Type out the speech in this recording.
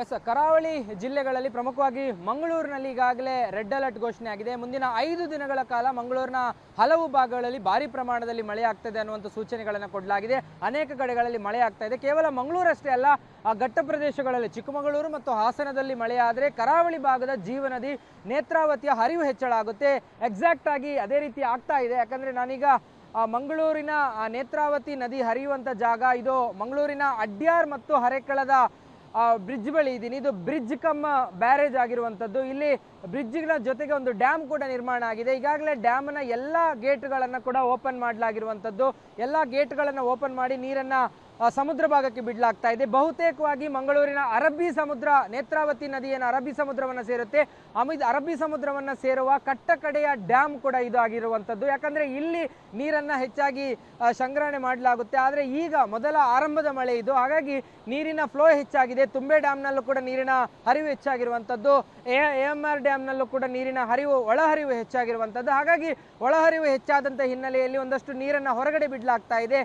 S ಕರಾವಳಿ ಜಿಲ್ಲೆಗಳಲ್ಲಿ ಪ್ರಮುಖವಾಗಿ ಮಂಗಳೂರಿನಲ್ಲಿ ಈಗಾಗಲೇ ರೆಡ್ ಅಲರ್ಟ್ ಘೋಷಣೆ ಆಗಿದೆ. ಮುಂದಿನ 5 ದಿನಗಳ ಕಾಲ ಮಂಗಳೂರಿನ ಹಲವು ಭಾಗಗಳಲ್ಲಿ ಭಾರಿ ಪ್ರಮಾಣದಲ್ಲಿ ಮಳೆ ಆಗ್ತದೆ ಅನ್ನುವಂಥ ಸೂಚನೆಗಳನ್ನು ಕೊಡಲಾಗಿದೆ. ಅನೇಕ ಕಡೆಗಳಲ್ಲಿ ಮಳೆ ಆಗ್ತಾ ಇದೆ. ಕೇವಲ ಮಂಗಳೂರಷ್ಟೇ ಅಲ್ಲ, ಆ ಘಟ್ಟ ಪ್ರದೇಶಗಳಲ್ಲಿ ಚಿಕ್ಕಮಗಳೂರು ಮತ್ತು ಹಾಸನದಲ್ಲಿ ಮಳೆ ಆದರೆ ಕರಾವಳಿ ಭಾಗದ ಜೀವನದಿ ನೇತ್ರಾವತಿಯ ಹರಿವು ಹೆಚ್ಚಳ ಆಗುತ್ತೆ. ಎಕ್ಸಾಕ್ಟ್ ಆಗಿ ಅದೇ ರೀತಿ ಆಗ್ತಾ ಇದೆ. ಯಾಕಂದ್ರೆ ನಾನೀಗ ಮಂಗಳೂರಿನ ನೇತ್ರಾವತಿ ನದಿ ಹರಿಯುವಂಥ ಜಾಗ ಇದು ಮಂಗಳೂರಿನ ಅಡ್ಯಾರ್ ಮತ್ತು ಹರೇಕಳದ ಬ್ರಿಡ್ಜ್ ಬಳಿ ಇದ್ದೀನಿ. ಇದು ಬ್ರಿಡ್ಜ್ ಕಮ್ ಬ್ಯಾರೇಜ್ ಆಗಿರುವಂಥದ್ದು. ಇಲ್ಲಿ ಬ್ರಿಡ್ಜ್ನ ಜೊತೆಗೆ ಒಂದು ಡ್ಯಾಮ್ ಕೂಡ ನಿರ್ಮಾಣ ಆಗಿದೆ. ಈಗಾಗಲೇ ಡ್ಯಾಮ್ನ ಎಲ್ಲ ಗೇಟ್ಗಳನ್ನು ಕೂಡ ಓಪನ್ ಮಾಡಲಾಗಿರುವಂಥದ್ದು. ಎಲ್ಲ ಗೇಟ್ಗಳನ್ನು ಓಪನ್ ಮಾಡಿ ನೀರನ್ನು ಸಮುದ್ರ ಭಾಗಕ್ಕೆ ಬಿಡಲಾಗ್ತಾ ಇದೆ. ಬಹುತೇಕವಾಗಿ ಮಂಗಳೂರಿನ ಅರಬ್ಬಿ ಸಮುದ್ರ, ನೇತ್ರಾವತಿ ನದಿಯನ್ನು ಅರಬ್ಬಿ ಸಮುದ್ರವನ್ನು ಸೇರುತ್ತೆ. ಅರಬ್ಬಿ ಸಮುದ್ರವನ್ನು ಸೇರುವ ಕಟ್ಟ ಕಡೆಯ ಡ್ಯಾಮ್ ಕೂಡ ಇದು ಆಗಿರುವಂಥದ್ದು. ಯಾಕಂದರೆ ಇಲ್ಲಿ ನೀರನ್ನು ಹೆಚ್ಚಾಗಿ ಸಂಗ್ರಹಣೆ ಮಾಡಲಾಗುತ್ತೆ. ಆದರೆ ಈಗ ಮೊದಲ ಆರಂಭದ ಮಳೆ ಇದು, ಹಾಗಾಗಿ ನೀರಿನ ಫ್ಲೋ ಹೆಚ್ಚಾಗಿದೆ. ತುಂಬೆ ಡ್ಯಾಮ್ನಲ್ಲೂ ಕೂಡ ನೀರಿನ ಹರಿವು ಹೆಚ್ಚಾಗಿರುವಂಥದ್ದು. AMR ಡ್ಯಾಮ್ನಲ್ಲೂ ಕೂಡ ನೀರಿನ ಒಳಹರಿವು ಹೆಚ್ಚಾಗಿರುವಂಥದ್ದು. ಹಾಗಾಗಿ ಒಳಹರಿವು ಹೆಚ್ಚಾದಂಥ ಹಿನ್ನೆಲೆಯಲ್ಲಿ ಒಂದಷ್ಟು ನೀರನ್ನು ಹೊರಗಡೆ ಬಿಡಲಾಗ್ತಾ ಇದೆ.